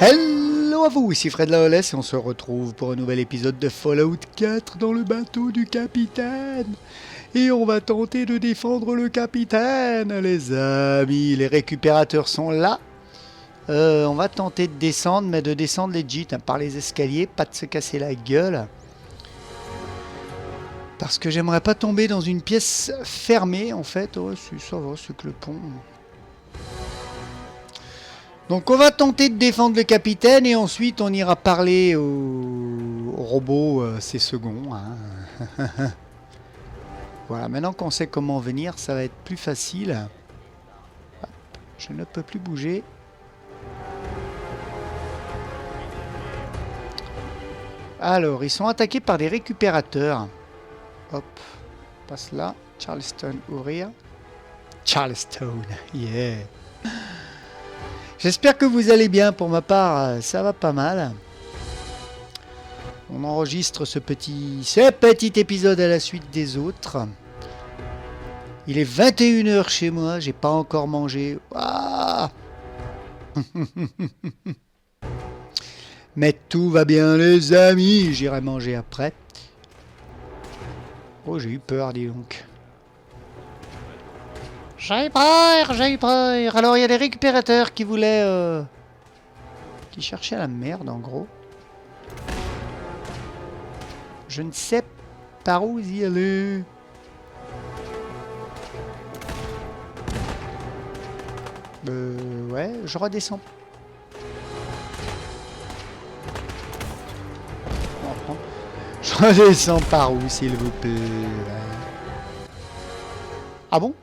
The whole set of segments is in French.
Hello à vous, ici Fred Laolès et on se retrouve pour un nouvel épisode de Fallout 4 dans le bateau du capitaine. Et on va tenter de défendre le capitaine, les amis. Les récupérateurs sont là. On va tenter de descendre, mais de descendre legit, hein, par les escaliers, pas de se casser la gueule. Parce que j'aimerais pas tomber dans une pièce fermée, en fait. Oh, ça va, c'est que le pont. Donc on va tenter de défendre le capitaine et ensuite on ira parler au robot, c'est second. Hein. Voilà, maintenant qu'on sait comment venir, ça va être plus facile. Hop, je ne peux plus bouger. Alors, ils sont attaqués par des récupérateurs. Hop, passe là. Charleston, ouvrir. Charleston, yeah. J'espère que vous allez bien. Pour ma part, ça va pas mal. On enregistre ce petit épisode à la suite des autres. Il est 21h chez moi, j'ai pas encore mangé. Ah Mais tout va bien les amis, j'irai manger après. Oh, j'ai eu peur, dis donc. J'ai eu peur. Alors, il y a des récupérateurs qui voulaient... qui cherchaient la merde, en gros. Je ne sais par où y aller. Ouais, je redescends. Je redescends par où, s'il vous plaît. Ah bon?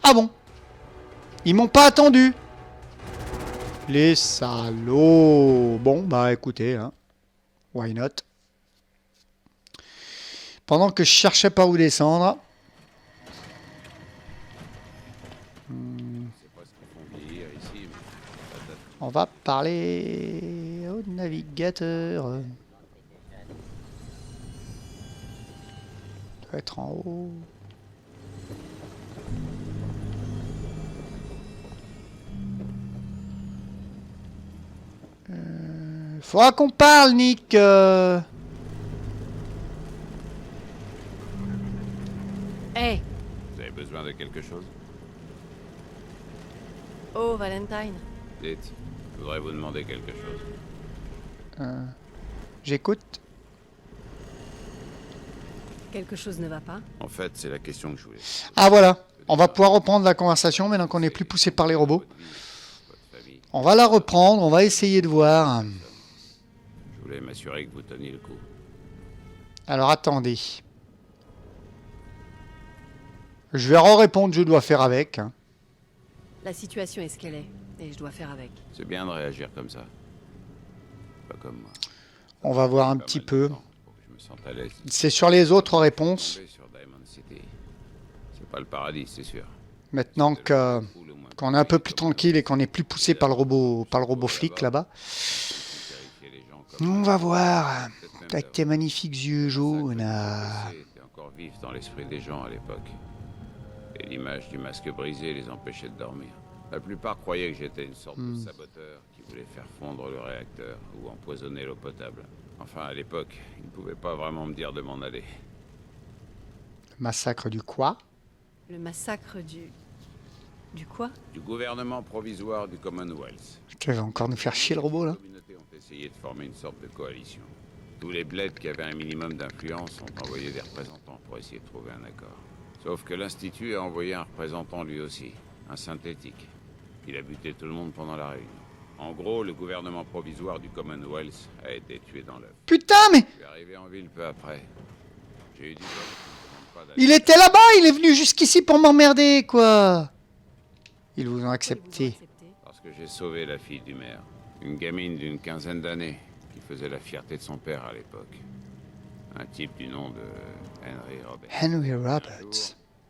Ah bon? Ils m'ont pas attendu. Les salauds. Bon, bah écoutez, hein. Why not? Pendant que je cherchais par où descendre. On va parler au navigateur. Il doit être en haut. Faudra qu'on parle, Nick. Hey! Vous avez besoin de quelque chose? Oh, Valentine. Dites, je voudrais vous demander quelque chose. J'écoute. Quelque chose ne va pas? En fait, c'est la question que je voulais. Ah voilà. On va pouvoir reprendre la conversation maintenant qu'on n'est plus poussé par les robots. Votre famille. On va la reprendre, on va essayer de voir. Je voulais m'assurer que vous teniez le coup. Alors attendez. Je vais répondre, je dois faire avec. Hein. La situation est ce qu'elle est, et je dois faire avec. C'est bien de réagir comme ça. Pas comme moi. On va voir un Pas petit mal de peu. temps pour que je me sente à l'aise. C'est sur les autres réponses. Tomber sur Diamond City. C'est pas le paradis, c'est sûr. Maintenant qu'on est un peu plus tranquille et qu'on n'est plus poussé par le robot flic là-bas. On va voir. Avec tes magnifiques yeux jaunes. Était encore vif dans l'esprit des gens à l'époque. Et l'image du masque brisé les empêchait de dormir. La plupart croyaient que j'étais une sorte de saboteur qui voulait faire fondre le réacteur ou empoisonner l'eau potable. Enfin, à l'époque, ils ne pouvaient pas vraiment me dire de m'en aller. Massacre du quoi? Le massacre du... Du quoi? Du gouvernement provisoire du Commonwealth. Tu vas encore nous faire chier le robot là? Les communautés ont essayé de former une sorte de coalition. Tous les bleds qui avaient un minimum d'influence ont envoyé des représentants pour essayer de trouver un accord. Sauf que l'Institut a envoyé un représentant lui aussi, un synthétique. Il a buté tout le monde pendant la réunion. En gros, le gouvernement provisoire du Commonwealth a été tué dans l'œuf. Putain mais Je suis arrivé en ville peu après. J'ai eu du bol qui ne demande pas d'aller. il était là-bas, il est venu jusqu'ici pour m'emmerder quoi. Ils vous ont accepté. Parce que j'ai sauvé la fille du maire. Une gamine d'une quinzaine d'années qui faisait la fierté de son père à l'époque. Un type du nom de Henry Roberts. Henry Un Roberts. jour,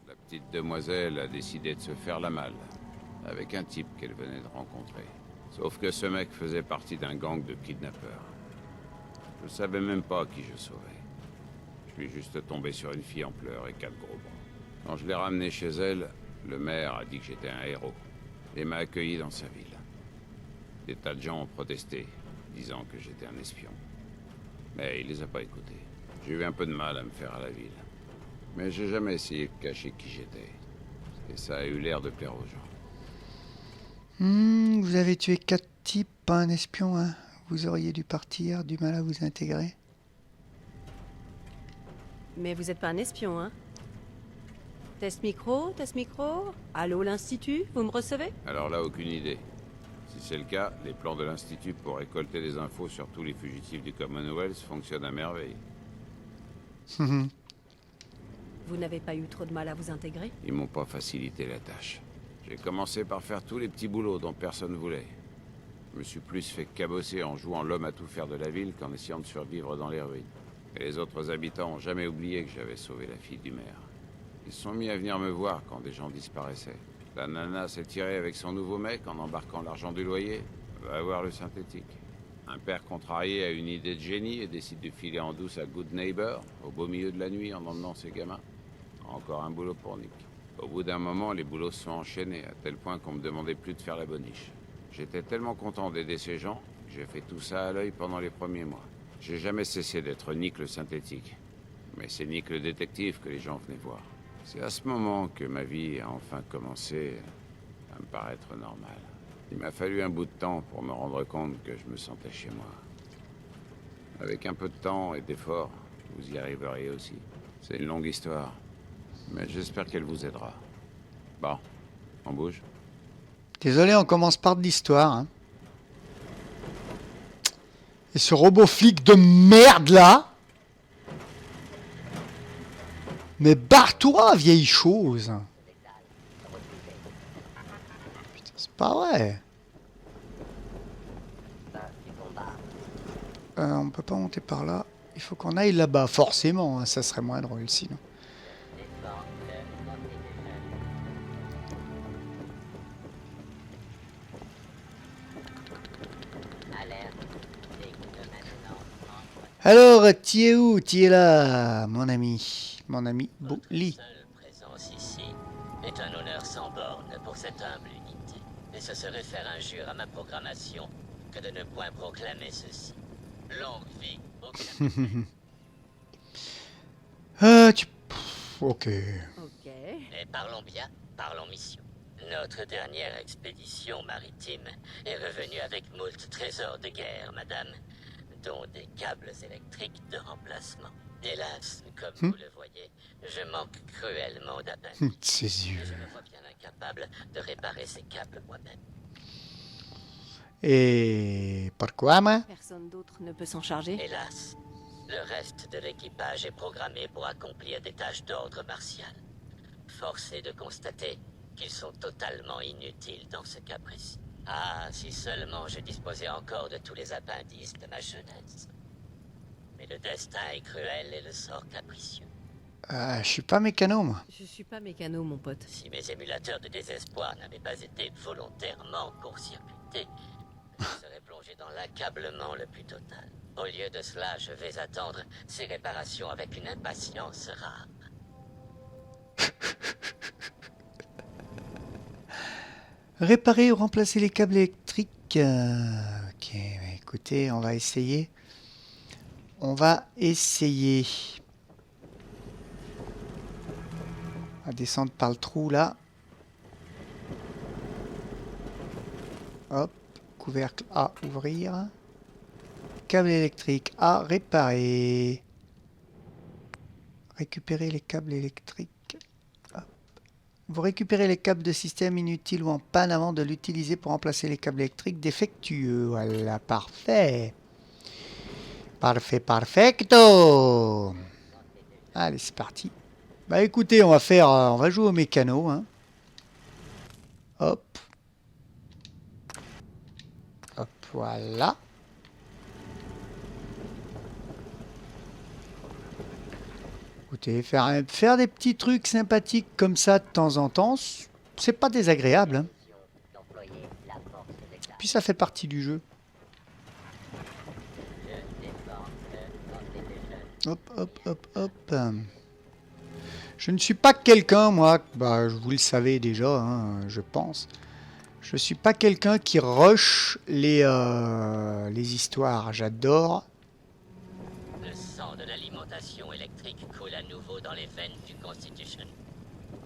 la petite demoiselle a décidé de se faire la malle avec un type qu'elle venait de rencontrer. Sauf que ce mec faisait partie d'un gang de kidnappeurs. Je savais même pas qui je sauvais. Je suis juste tombé sur une fille en pleurs et 4 gros bras. Quand je l'ai ramenée chez elle, le maire a dit que j'étais un héros. et m'a accueilli dans sa ville. Des tas de gens ont protesté, disant que j'étais un espion. Mais il les a pas écoutés. J'ai eu un peu de mal à me faire à la ville. Mais j'ai jamais essayé de cacher qui j'étais. Et ça a eu l'air de plaire aux gens. Vous avez tué 4 types, pas un espion, hein. Vous auriez dû partir, du mal à vous intégrer. Mais vous êtes pas un espion, hein? Test micro? Allô, l'Institut? Vous me recevez? Alors là, aucune idée. Si c'est le cas, les plans de l'Institut pour récolter des infos sur tous les fugitifs du Commonwealth fonctionnent à merveille. Vous n'avez pas eu trop de mal à vous intégrer? Ils m'ont pas facilité la tâche. J'ai commencé par faire tous les petits boulots dont personne voulait. Je me suis plus fait cabosser en jouant l'homme à tout faire de la ville qu'en essayant de survivre dans les ruines. Et les autres habitants ont jamais oublié que j'avais sauvé la fille du maire. Ils se sont mis à venir me voir quand des gens disparaissaient. La nana s'est tirée avec son nouveau mec en embarquant l'argent du loyer. Va avoir le synthétique. Un père contrarié a une idée de génie et décide de filer en douce à Good Neighbor, au beau milieu de la nuit en emmenant ses gamins. Encore un boulot pour Nick. Au bout d'un moment, les boulots se sont enchaînés, à tel point qu'on me demandait plus de faire la boniche. J'étais tellement content d'aider ces gens que j'ai fait tout ça à l'œil pendant les premiers mois. J'ai jamais cessé d'être Nick le synthétique. Mais c'est Nick le détective que les gens venaient voir. C'est à ce moment que ma vie a enfin commencé à me paraître normale. Il m'a fallu un bout de temps pour me rendre compte que je me sentais chez moi. Avec un peu de temps et d'effort, vous y arriveriez aussi. C'est une longue histoire, mais j'espère qu'elle vous aidera. Bon, on bouge. Désolé, on commence par de l'histoire. Hein. Et ce robot flic de merde là. Mais barre-toi, vieille chose. Putain, c'est pas vrai. On peut pas monter par là. Il faut qu'on aille là-bas, forcément. Hein, ça serait moins drôle sinon. Alors, tu es où? Tu es là, mon ami. Mon ami Bully. Seule présence ici est un honneur sans borne pour cette humble unité. Et ce serait faire injure à ma programmation que de ne point proclamer ceci. Longue vie au Capitaine. Ok. Ok. Et parlons bien, parlons mission. Notre dernière expédition maritime est revenue avec moult trésors de guerre, madame, dont des câbles électriques de remplacement. Hélas, comme vous le voyez, je manque cruellement d'appel. Ses yeux. Et je me vois bien incapable de réparer ces câbles moi-même. Et pourquoi, moi? Personne d'autre ne peut s'en charger? Hélas, le reste de l'équipage est programmé pour accomplir des tâches d'ordre martial. Force est de constater qu'ils sont totalement inutiles dans ce cas précis. Ah, si seulement je disposais encore de tous les appendices de ma jeunesse. Mais le destin est cruel et le sort capricieux. Je suis pas mécano, moi. Je suis pas mécano, mon pote. Si mes émulateurs de désespoir n'avaient pas été volontairement court-circuités, je serais plongé dans l'accablement le plus total. Au lieu de cela, je vais attendre ces réparations avec une impatience rare. Réparer ou remplacer les câbles électriques. Ok, bah écoutez, on va essayer. On va essayer. On va descendre par le trou là. Hop, couvercle à ouvrir. Câble électrique à réparer. Récupérer les câbles électriques. Hop. Vous récupérez les câbles de système inutiles ou en panne avant de l'utiliser pour remplacer les câbles électriques défectueux. Voilà, parfait. Parfait, perfecto. Allez, c'est parti. Bah écoutez, on va jouer au mécano. Hein. Hop. Hop, voilà. Écoutez, faire des petits trucs sympathiques comme ça de temps en temps, c'est pas désagréable. Hein. Puis ça fait partie du jeu. Hop, hop, hop, hop. Je ne suis pas quelqu'un, moi, bah, vous le savez déjà, hein, je pense. Je suis pas quelqu'un qui rush les histoires. J'adore. Le sang de l'alimentation électrique coule à nouveau dans les veines du Constitution.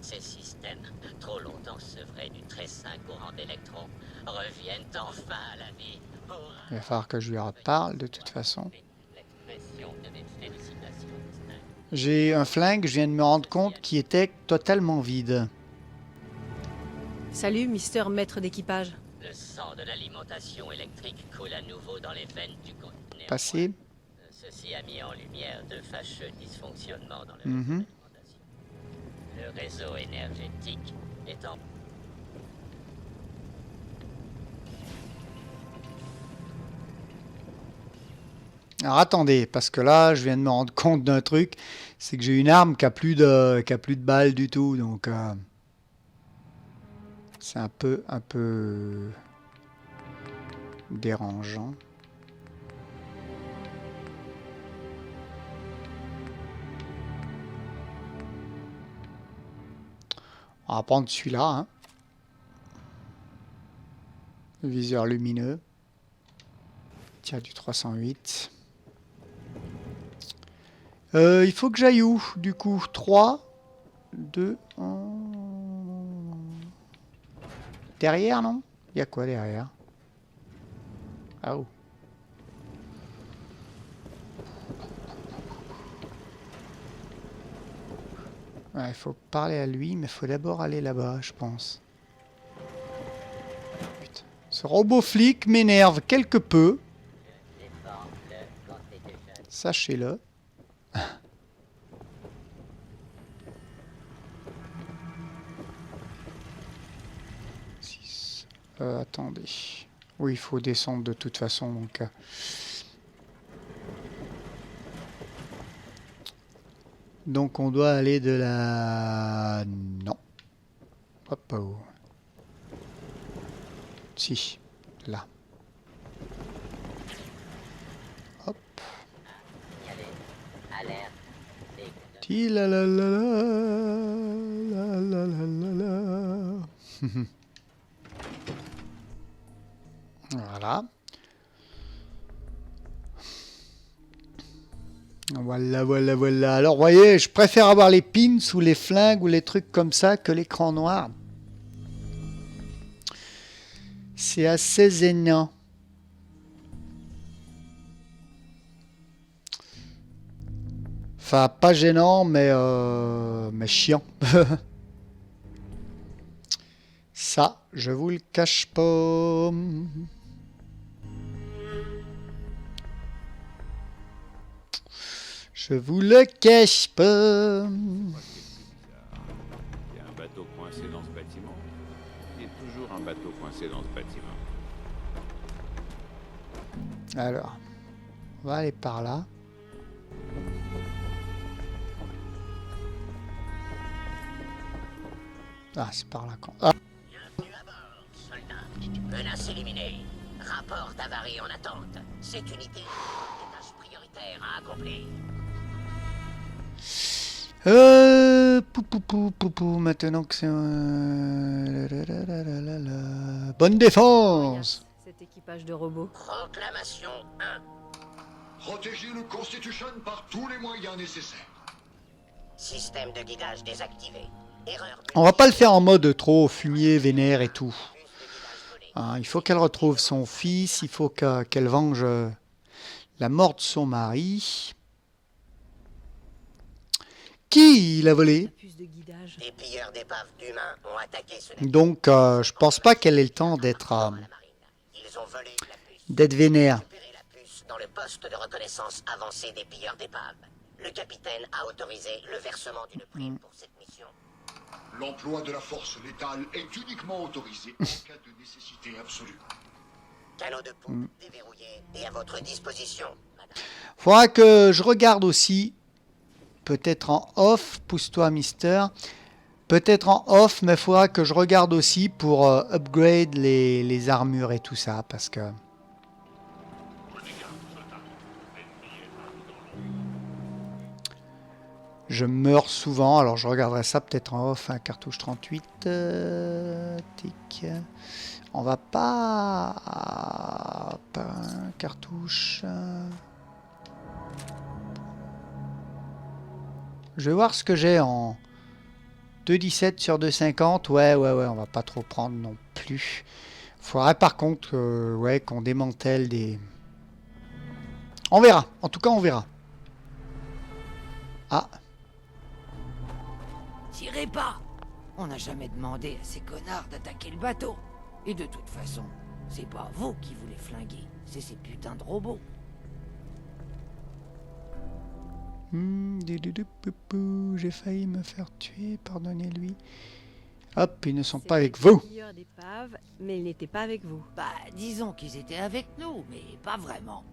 Ces systèmes, trop longtemps sevrés du très sain courant d'électrons, reviennent enfin à la vie pour... Il va falloir que je lui reparle de toute façon. L'expression de mes félicitations distinctes. J'ai un flingue, je viens de me rendre compte, qui était totalement vide. Salut, Mister Maître d'équipage. Le sang de l'alimentation électrique coule à nouveau dans les veines du continent. Passé. Ceci a mis en lumière de fâcheux dysfonctionnements dans le Mhm. réseau d'alimentation. Le réseau énergétique étant... Alors attendez, parce que là, je viens de me rendre compte d'un truc, c'est que j'ai une arme qui a plus de balles du tout, donc c'est un peu dérangeant. On va prendre celui-là, hein. Le viseur lumineux. Tir du 308. Il faut que j'aille où, du coup? 3, 2, 1... Derrière, non? Il y a quoi derrière? Ah oh. Ouais, il faut parler à lui, mais il faut d'abord aller là-bas, je pense. Putain. Ce robot flic m'énerve quelque peu. Sachez-le. Attendez. Oui, il faut descendre de toute façon, donc... Donc on doit aller de la... Non. Hop, oh. Si. Là. Hop. Ti la la la la la la la la. Voilà. Voilà, voilà, voilà. Alors, vous voyez, je préfère avoir les pins ou les flingues ou les trucs comme ça que l'écran noir. C'est assez gênant. Enfin, pas gênant, mais chiant. Ça, je vous le cache pas. Je vous le cache pas. Il y a un bateau coincé dans ce bâtiment. Il y a toujours un bateau coincé dans ce bâtiment. Alors, on va aller par là. Ah, c'est par là quand. Ah. Bienvenue à bord, soldat. Menace éliminée. Rapport d'avarie en attente. Cette unité a des tâches prioritaires à accomplir. Maintenant que c'est bonne défense. Cet équipage de robots. Proclamation 1. Protéger le Constitution par tous les moyens nécessaires. Système de guidage désactivé. Erreur. On va pas le faire en mode trop fumier, vénère et tout. Hein, il faut qu'elle retrouve son fils, il faut qu'elle venge la mort de son mari. Qui l'a volé? La puce de guidage. Des pilleurs d'épaves humains ont attaqué ce Donc, je pense pas qu'elle ait le temps d'être à la marine. Ils ont volé la puce. d'être vénère. Récupéré la puce dans le poste de reconnaissance avancé des pilleurs d'épaves. Le capitaine a autorisé le versement d'une prime pour cette mission. L'emploi de la force létale est uniquement autorisé en cas de nécessité absolue. Canot de pompe déverrouillé et à votre disposition, madame. Faudra que je regarde aussi, peut-être en off, pousse-toi mister, peut-être en off, mais faudra que je regarde aussi pour upgrade les armures et tout ça, parce que... Je meurs souvent, alors je regarderai ça peut-être en off, hein, cartouche 38. Tic. On va pas cartouche. Je vais voir ce que j'ai en 2,17 sur 2,50. Ouais, on va pas trop prendre non plus. Faudrait par contre ouais, qu'on démantèle des... On verra, en tout cas on verra. Ah, Tirez pas! On n'a jamais demandé à ces connards d'attaquer le bateau. Et de toute façon, c'est pas vous qui voulez flinguer, c'est ces putains de robots. J'ai failli me faire tuer, pardonnez-lui. Hop, ils ne sont C'est pas avec le vous. pilleur d'épave, mais il n'était pas avec vous. Bah, disons qu'ils étaient avec nous, mais pas vraiment.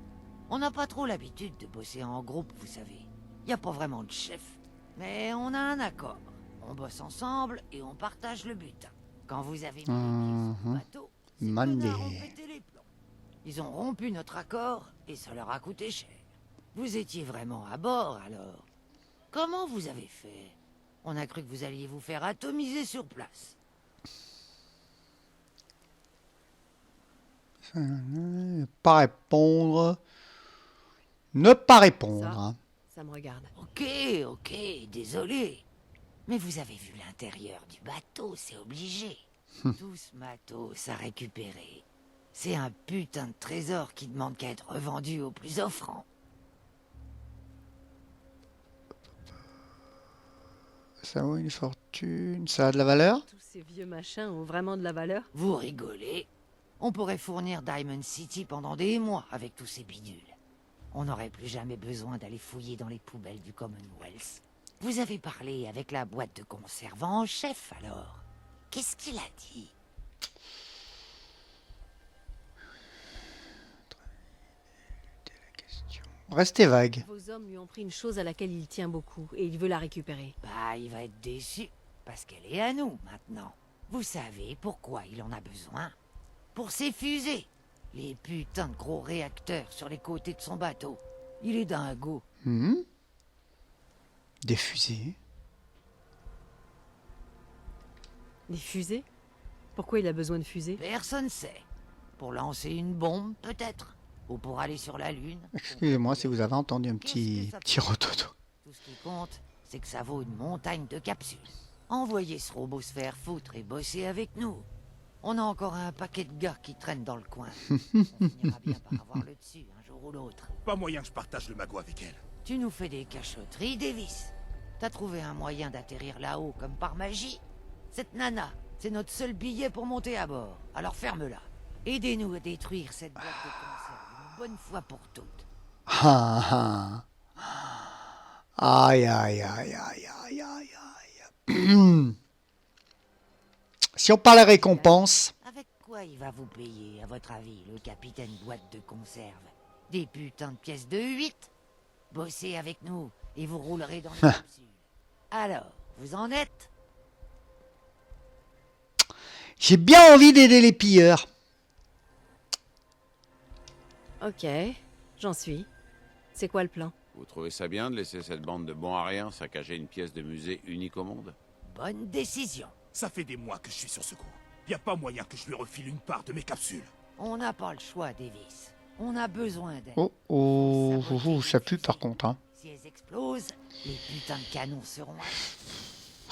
On n'a pas trop l'habitude de bosser en groupe, vous savez. Y a pas vraiment de chef. Mais on a un accord. On bosse ensemble et on partage le butin. Quand vous avez mis les pieds sur le bateau, ces Monday. connards ont pété les plombs. Ils ont rompu notre accord et ça leur a coûté cher. Vous étiez vraiment à bord alors. Comment vous avez fait? On a cru que vous alliez vous faire atomiser sur place. Ne pas répondre. Ne pas répondre. Ça. Hein. Ça me regarde. Ok, désolé. Mais vous avez vu l'intérieur du bateau, c'est obligé. Tout ce matos à récupérer. C'est un putain de trésor qui demande qu'à être revendu au plus offrant. Ça vaut une fortune. Ça a de la valeur? Tous ces vieux machins ont vraiment de la valeur. Vous rigolez? On pourrait fournir Diamond City pendant des mois avec tous ces bidules. On n'aurait plus jamais besoin d'aller fouiller dans les poubelles du Commonwealth. Vous avez parlé avec la boîte de conserve en chef alors? Qu'est-ce qu'il a dit? Restez vague. Vos hommes lui ont pris une chose à laquelle il tient beaucoup, et il veut la récupérer. Bah, il va être déçu, parce qu'elle est à nous maintenant. Vous savez pourquoi il en a besoin? Pour ses fusées. Les putains de gros réacteurs sur les côtés de son bateau. Il est dingo. Des fusées. Les fusées? Pourquoi il a besoin de fusées? Personne sait. Pour lancer une bombe, peut-être. Ou pour aller sur la Lune. Excusez-moi si vous avez entendu un petit rototo. Tout ce qui compte, c'est que ça vaut une montagne de capsules. Envoyez ce robot se faire foutre et bosser avec nous. On a encore un paquet de gars qui traînent dans le coin. On finira bien par avoir le dessus, un jour ou l'autre. Pas moyen que je partage le magot avec elle. Tu nous fais des cachotteries, Davis. T'as trouvé un moyen d'atterrir là-haut comme par magie? Cette nana, c'est notre seul billet pour monter à bord. Alors ferme-la. Aidez-nous à détruire cette boîte de conserve une bonne fois pour toutes. Ah, ah. Aïe, aïe, aïe, aïe, aïe, aïe, aïe. Si on parle récompense, Avec quoi il va vous payer, à votre avis, le capitaine boîte de conserve? Des putains de pièces de 8? Bossez avec nous et vous roulerez dans les capsules. Alors, vous en êtes? j'ai bien envie d'aider les pilleurs. Ok, j'en suis. C'est quoi le plan? Vous trouvez ça bien de laisser cette bande de bons à rien saccager une pièce de musée unique au monde? Bonne décision. Ça fait des mois que je suis sur ce coup. Y a pas moyen que je lui refile une part de mes capsules. On n'a pas le choix, Davis. On a besoin d'aide. Ça pue par contre. Hein. Si elles explosent, les putains de canons seront...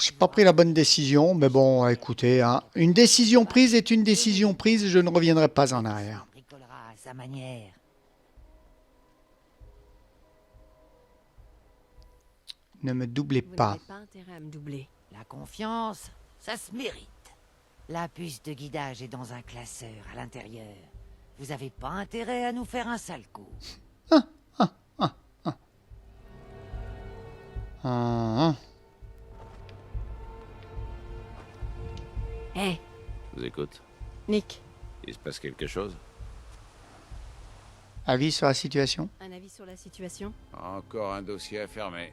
J'ai pas pris la bonne décision, mais bon, écoutez, hein, une décision prise est une décision prise, je ne reviendrai pas en arrière. Bricolera à sa manière. Ne me doublez Vous pas. n'avez pas intérêt à me doubler. La confiance, ça se mérite. La puce de guidage est dans un classeur à l'intérieur. Vous avez pas intérêt à nous faire un sale coup. Hé, Je vous écoute. Nick, Il se passe quelque chose? Avis sur la situation? un avis sur la situation? Encore un dossier à fermer.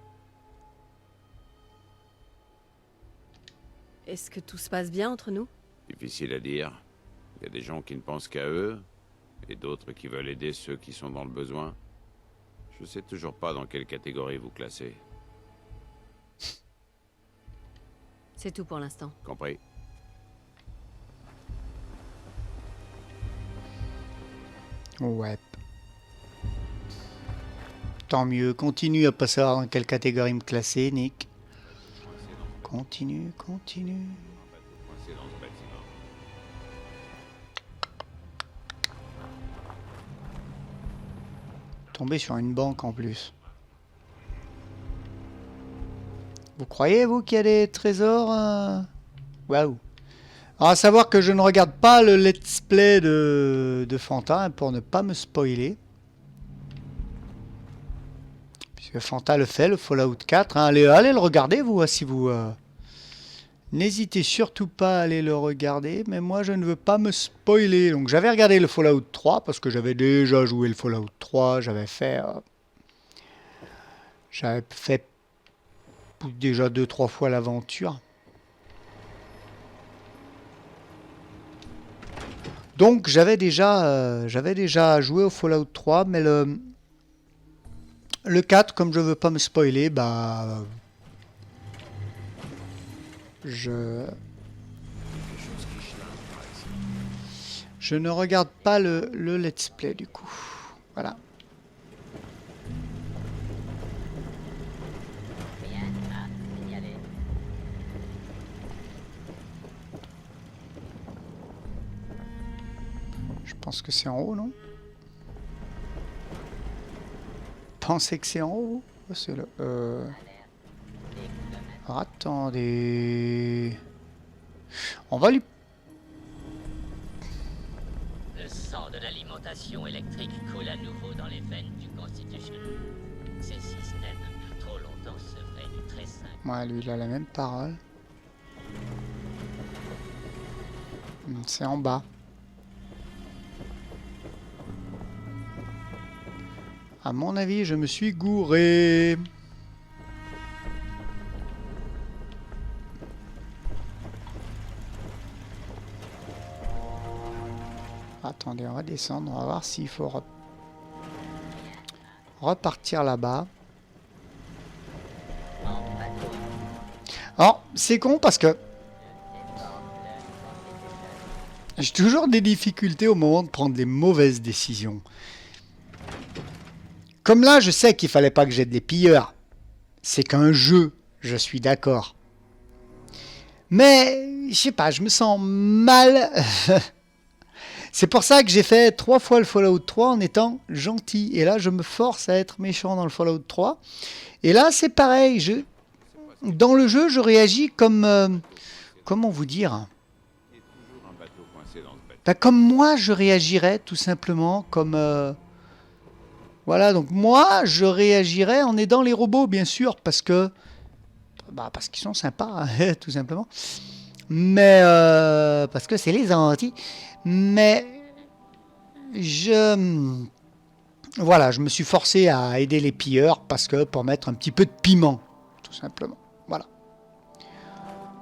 Est-ce que tout se passe bien entre nous? Difficile à dire. Il y a des gens qui ne pensent qu'à eux, et d'autres qui veulent aider ceux qui sont dans le besoin. Je sais toujours pas dans quelle catégorie vous classer. C'est tout pour l'instant. Compris. Ouais. Tant mieux. Continue à pas savoir dans quelle catégorie me classer, Nick. Continue, continue. Coincé dans ce bâtiment. Tomber sur une banque en plus. Vous croyez, vous, qu'il y a des trésors Waouh. Alors, à savoir que je ne regarde pas le let's play de Fanta, hein, pour ne pas me spoiler. Puisque Fanta le fait, le Fallout 4. Hein. Allez le regarder, vous, si vous... N'hésitez surtout pas à aller le regarder, mais moi je ne veux pas me spoiler. Donc j'avais regardé le Fallout 3 parce que j'avais déjà joué le Fallout 3, j'avais fait déjà 2-3 fois l'aventure. Donc j'avais déjà joué au Fallout 3, mais le 4, comme je veux pas me spoiler, bah je ne regarde pas le let's play du coup. Voilà. Je pense que c'est en haut, non? Pensez que c'est en haut? C'est le... Alors, attendez... On va lui... Le sang de l'alimentation électrique coule à nouveau dans les veines du Constitution. Ces systèmes, trop longtemps sevrés du très simple. Ouais, lui, il a la même parole. C'est en bas. À mon avis, je me suis gouré. Attendez, on va descendre, on va voir s'il faut repartir là-bas. Alors, c'est con parce que j'ai toujours des difficultés au moment de prendre des mauvaises décisions. Comme là, je sais qu'il fallait pas que j'aide les pilleurs. C'est qu'un jeu, je suis d'accord. Mais, je sais pas, je me sens mal. C'est pour ça que j'ai fait 3 fois le Fallout 3 en étant gentil. Et là, je me force à être méchant dans le Fallout 3. Et là, c'est pareil. Dans le jeu, je réagis comme... comment vous dire? Ben, comme moi, je réagirais tout simplement comme... Voilà, donc moi, je réagirais en aidant les robots, bien sûr, parce que... parce qu'ils sont sympas, tout simplement. Mais... parce que c'est les gentils. Mais... Voilà, je me suis forcé à aider les pilleurs, parce que pour mettre un petit peu de piment, tout simplement. Voilà.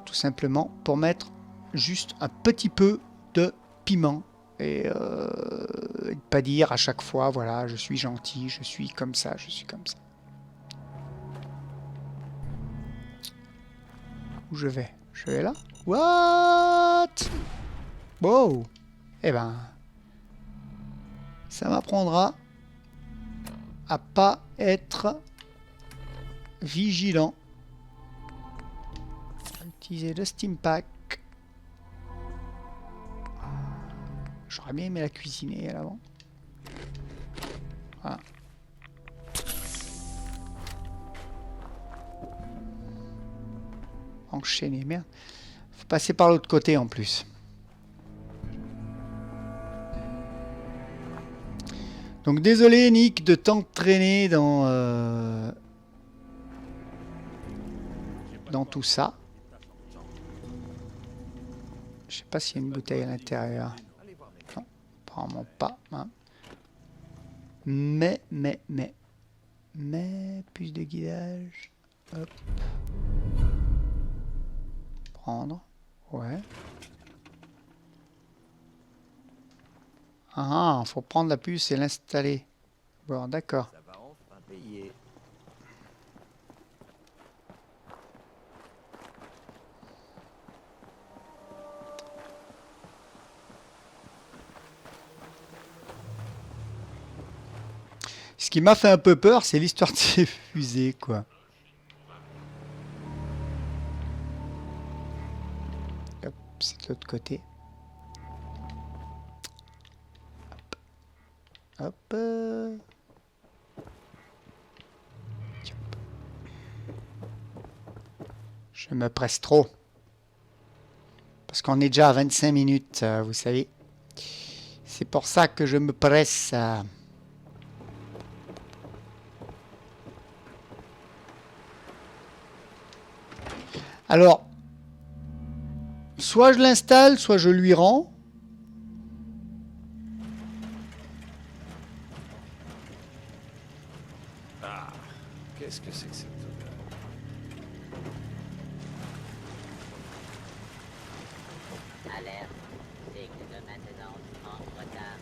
Tout simplement, pour mettre juste un petit peu de piment. Et pas dire à chaque fois, voilà, je suis gentil, je suis comme ça, je suis comme ça. Où je vais? Je vais là? What? Wow! Eh ben, ça m'apprendra à pas être vigilant. Utiliser le Steam Pack. J'aurais bien aimé la cuisiner à l'avant. Voilà. Enchaîner, merde. Faut passer par l'autre côté en plus. Donc désolé Nick de t'entraîner dans tout ça. Je sais pas s'il y a une bouteille à l'intérieur. Non, apparemment pas. Hein. Mais, plus de guidage. Hop. Prendre. Ouais. Ah, faut prendre la puce et l'installer. Bon, d'accord. Ça va enfin payer. Ce qui m'a fait un peu peur, c'est l'histoire de ces fusées, quoi. Hop, c'est de l'autre côté. Hop. Je me presse trop. Parce qu'on est déjà à 25 minutes, vous savez. C'est pour ça que je me presse. Alors, soit je l'installe, soit je lui rends. Ah, qu'est-ce que c'est que cette odeur? Alerte, cycle de maintenance en retard.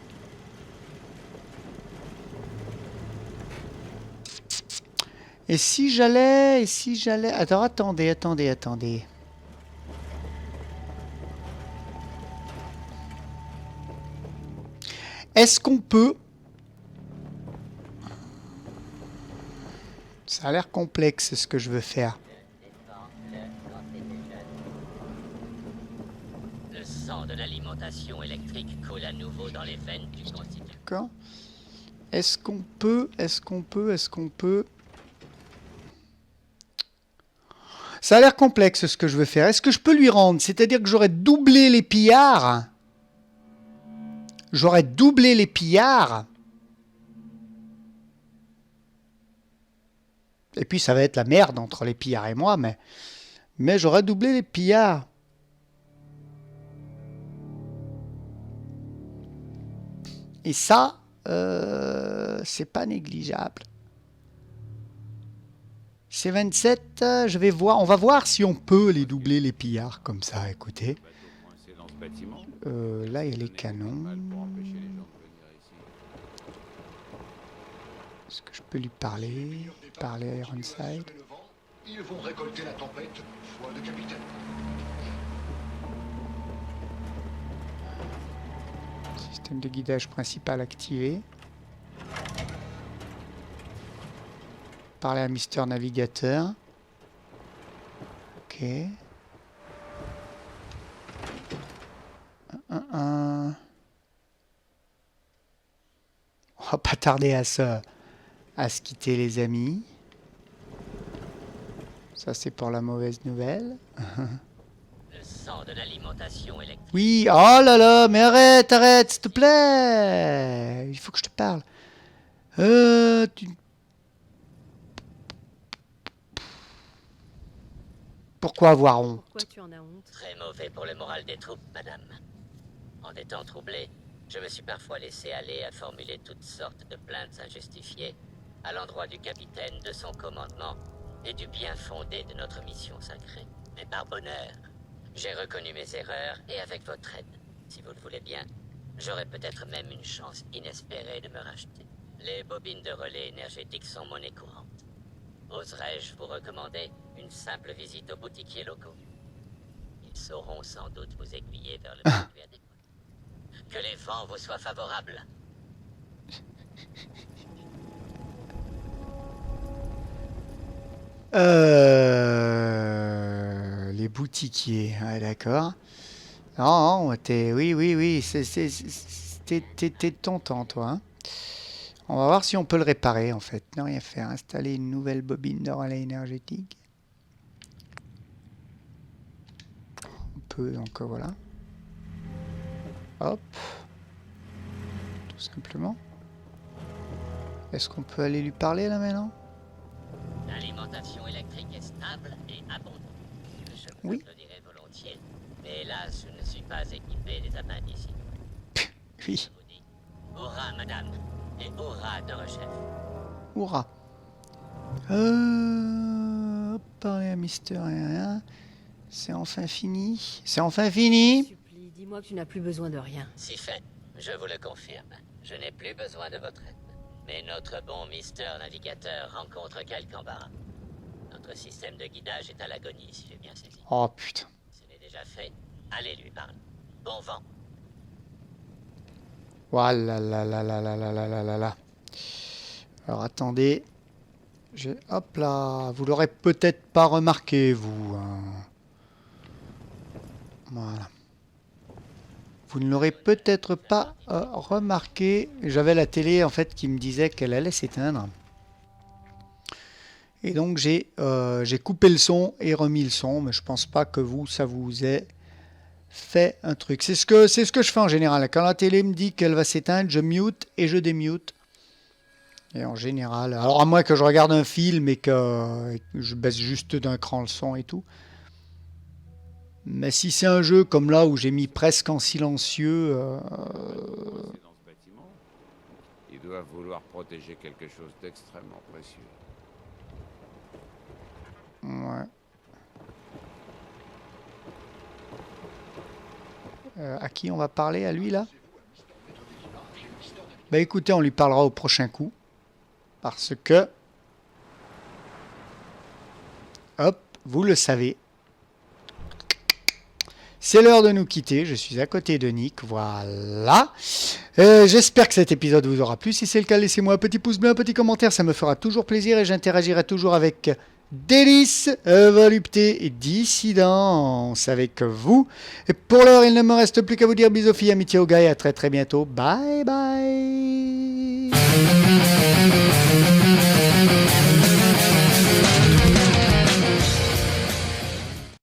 Et si j'allais... Alors, attendez. Est-ce qu'on peut... Ça a l'air complexe ce que je veux faire. Le sang de l'alimentation électrique coule à nouveau dans les veines du constituant. D'accord. Est-ce qu'on peut... Ça a l'air complexe ce que je veux faire. Est-ce que je peux lui rendre? C'est-à-dire que j'aurais doublé les pillards. Et puis ça va être la merde entre les pillards et moi, mais j'aurais doublé les pillards. Et ça, c'est pas négligeable. C'est 27, je vais voir, on va voir si on peut les doubler les pillards comme ça, écoutez. Là il y a les canons. Est-ce que je peux lui parler à Ironside? Ils vont récolter la tempête, foi de capitaine. Système de guidage principal activé. Parler à Mister Navigateur. Ok. On va pas tarder à se quitter, les amis. Ça, c'est pour la mauvaise nouvelle. Le sang de l'alimentation électrique. Oui, oh là là, mais arrête, s'il te plaît. Il faut que je te parle. Pourquoi avoir honte? Pourquoi tu en as honte? Très mauvais pour le moral des troupes, madame. En étant troublé, je me suis parfois laissé aller à formuler toutes sortes de plaintes injustifiées à l'endroit du capitaine, de son commandement et du bien fondé de notre mission sacrée. Mais par bonheur, j'ai reconnu mes erreurs et avec votre aide, si vous le voulez bien, j'aurai peut-être même une chance inespérée de me racheter. Les bobines de relais énergétiques sont monnaie courante. Oserais-je vous recommander une simple visite aux boutiquiers locaux? Ils sauront sans doute vous aiguiller vers le produit adéquat. Que les vents vous soient favorables. Les boutiquiers, ouais, d'accord. Non, oui, t'es de ton temps, toi. Hein. On va voir si on peut le réparer, en fait. Ne rien faire. Installer une nouvelle bobine de relais énergétique. On peut, donc voilà. Hop. Tout simplement. Est-ce qu'on peut aller lui parler, là, maintenant? L'alimentation électrique est stable et abondante. Je vous Oui. applaudirais volontiers, mais hélas, je ne suis pas équipé des amas ici. Oui. Je vous dis, hurrah, madame, et hurrah de rechef. Hurrah. Parler à Mister rien. C'est enfin fini. C'est enfin fini. Supplie, dis-moi que tu n'as plus besoin de rien. Si fait, je vous le confirme. Je n'ai plus besoin de votre aide. Mais notre bon Mister Navigateur rencontre quelque embarras. Notre système de guidage est à l'agonie, si j'ai bien saisi. Oh putain. Ce n'est déjà fait, allez lui parler. Bon vent. Voilà, là. Alors attendez. Hop là. Vous l'aurez peut-être pas remarqué, vous. Hein. Voilà. Vous ne l'aurez peut-être pas remarqué. J'avais la télé en fait qui me disait qu'elle allait s'éteindre. Et donc j'ai coupé le son et remis le son, mais je pense pas que ça vous ait fait un truc. C'est ce que je fais en général. Quand la télé me dit qu'elle va s'éteindre, je mute et je démute. Et en général, alors à moins que je regarde un film et que je baisse juste d'un cran le son et tout. Mais si c'est un jeu comme là où j'ai mis presque en silencieux... C'est dans ce bâtiment. Ils doivent vouloir protéger quelque chose d'extrêmement précieux. Ouais. À qui on va parler? À lui, là? Bah écoutez, on lui parlera au prochain coup. Parce que... Hop, vous le savez. C'est l'heure de nous quitter. Je suis à côté de Nick. Voilà. J'espère que cet épisode vous aura plu. Si c'est le cas, laissez-moi un petit pouce bleu, un petit commentaire. Ça me fera toujours plaisir et j'interagirai toujours avec délice, volupté et dissidence avec vous. Et pour l'heure, il ne me reste plus qu'à vous dire bisous, filles, amitié aux gars et à très très bientôt. Bye bye.